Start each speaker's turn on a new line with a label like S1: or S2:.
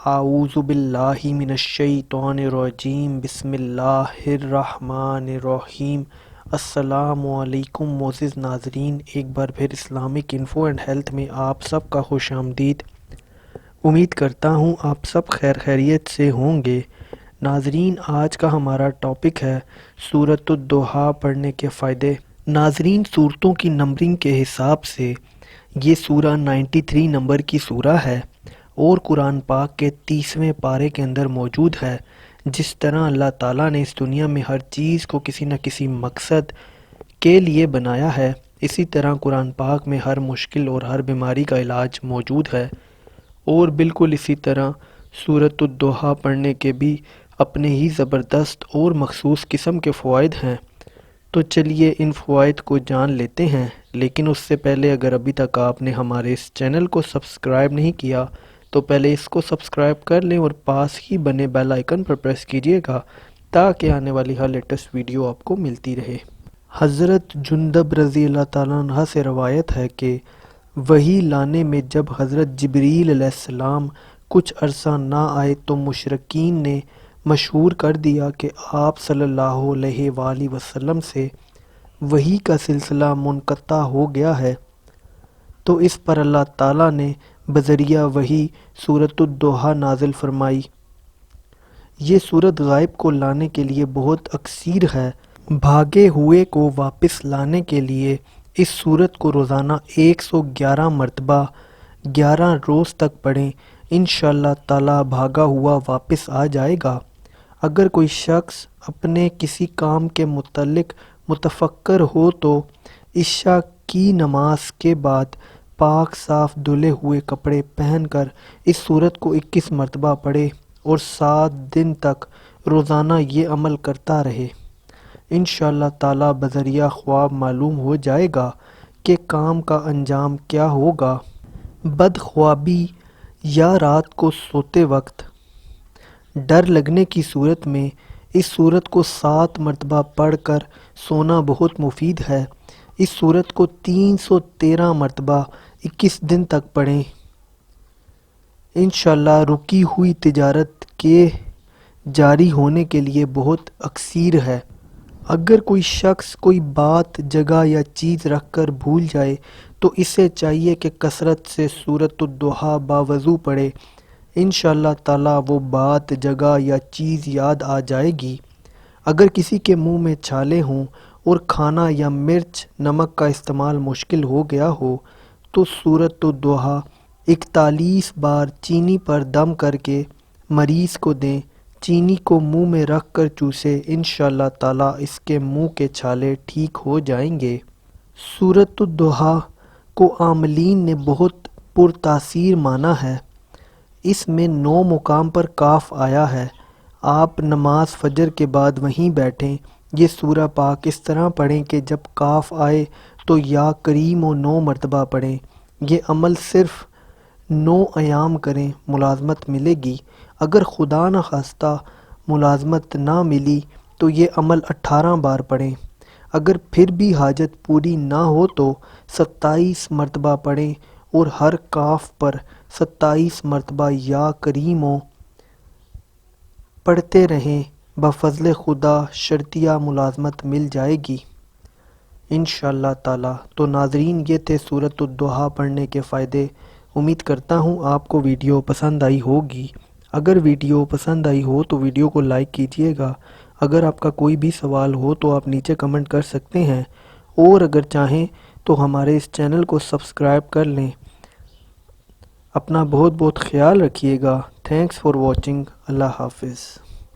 S1: اعوذ باللہ من الشیطان الرجیم بسم اللہ الرحمن الرحیم۔ السلام علیکم معزز ناظرین، ایک بار پھر اسلامک انفو اینڈ ہیلتھ میں آپ سب کا خوش آمدید۔ امید کرتا ہوں آپ سب خیر خیریت سے ہوں گے۔ ناظرین، آج کا ہمارا ٹاپک ہے سورۃ الضحیٰ پڑھنے کے فائدے۔ ناظرین، سورتوں کی نمبرنگ کے حساب سے یہ سورہ 93 نمبر کی سورہ ہے اور قرآن پاک کے 30ویں پارے کے اندر موجود ہے۔ جس طرح اللہ تعالیٰ نے اس دنیا میں ہر چیز کو کسی نہ کسی مقصد کے لیے بنایا ہے، اسی طرح قرآن پاک میں ہر مشکل اور ہر بیماری کا علاج موجود ہے، اور بالکل اسی طرح سورۃ الضحیٰ پڑھنے کے بھی اپنے ہی زبردست اور مخصوص قسم کے فوائد ہیں۔ تو چلیے ان فوائد کو جان لیتے ہیں، لیکن اس سے پہلے اگر ابھی تک آپ نے ہمارے اس چینل کو سبسکرائب نہیں کیا تو پہلے اس کو سبسکرائب کر لیں اور پاس ہی بنے بیل آئیکن پر پریس کیجئے گا تاکہ آنے والی ہر لیٹسٹ ویڈیو آپ کو ملتی رہے۔ حضرت جندب رضی اللہ تعالیٰ عنہ سے روایت ہے کہ وحی لانے میں جب حضرت جبریل علیہ السلام کچھ عرصہ نہ آئے تو مشرکین نے مشہور کر دیا کہ آپ صلی اللہ علیہ وآلہ وسلم سے وحی کا سلسلہ منقطع ہو گیا ہے، تو اس پر اللہ تعالیٰ نے بذریعہ وحی سورۃ الضحیٰ نازل فرمائی۔ یہ سورت غائب کو لانے کے لیے بہت اکثیر ہے۔ بھاگے ہوئے کو واپس لانے کے لیے اس سورت کو روزانہ 111 مرتبہ 11 روز تک پڑھیں، انشاءاللہ تعالیٰ بھاگا ہوا واپس آ جائے گا۔ اگر کوئی شخص اپنے کسی کام کے متعلق متفکر ہو تو عشاء کی نماز کے بعد پاک صاف دھلے ہوئے کپڑے پہن کر اس سورت کو 21 مرتبہ پڑھے اور 7 دن تک روزانہ یہ عمل کرتا رہے۔ انشاءاللہ تعالیٰ بذریعہ خواب معلوم ہو جائے گا کہ کام کا انجام کیا ہوگا۔ بدخوابی یا رات کو سوتے وقت ڈر لگنے کی صورت میں اس سورت کو 7 مرتبہ پڑھ کر سونا بہت مفید ہے۔ اس سورت کو 313 مرتبہ 21 دن تک پڑھیں، انشاءاللہ رکی ہوئی تجارت کے جاری ہونے کے لیے بہت اکثیر ہے۔ اگر کوئی شخص کوئی بات، جگہ یا چیز رکھ کر بھول جائے تو اسے چاہیے کہ کثرت سے سورۃ الضحیٰ باوضو پڑھے، انشاءاللہ تعالیٰ وہ بات، جگہ یا چیز یاد آ جائے گی۔ اگر کسی کے منہ میں چھالے ہوں اور کھانا یا مرچ نمک کا استعمال مشکل ہو گیا ہو تو سورۃ الضحیٰ 41 بار چینی پر دم کر کے مریض کو دیں، چینی کو منہ میں رکھ کر چوسے، انشاءاللہ تعالیٰ اس کے منہ کے چھالے ٹھیک ہو جائیں گے۔ سورۃ الضحیٰ کو عاملین نے بہت پرتاثیر مانا ہے۔ اس میں 9 مقام پر کاف آیا ہے۔ آپ نماز فجر کے بعد وہیں بیٹھیں، یہ سورہ پاک اس طرح پڑھیں کہ جب کاف آئے تو یا کریم و 9 مرتبہ پڑھیں۔ یہ عمل صرف 9 ایام کریں، ملازمت ملے گی۔ اگر خدا نخواستہ ملازمت نہ ملی تو یہ عمل 18 بار پڑھیں۔ اگر پھر بھی حاجت پوری نہ ہو تو 27 مرتبہ پڑھیں اور ہر کاف پر 27 مرتبہ یا کریم و پڑھتے رہیں، بفضل خدا شرطیہ ملازمت مل جائے گی انشاءاللہ تعالیٰ۔ تو ناظرین، یہ تھے سورۃ الضحیٰ پڑھنے کے فائدے۔ امید کرتا ہوں آپ کو ویڈیو پسند آئی ہوگی۔ اگر ویڈیو پسند آئی ہو تو ویڈیو کو لائک کیجئے گا۔ اگر آپ کا کوئی بھی سوال ہو تو آپ نیچے کمنٹ کر سکتے ہیں، اور اگر چاہیں تو ہمارے اس چینل کو سبسکرائب کر لیں۔ اپنا بہت بہت خیال رکھیے گا۔ Thanks for watching. اللہ حافظ۔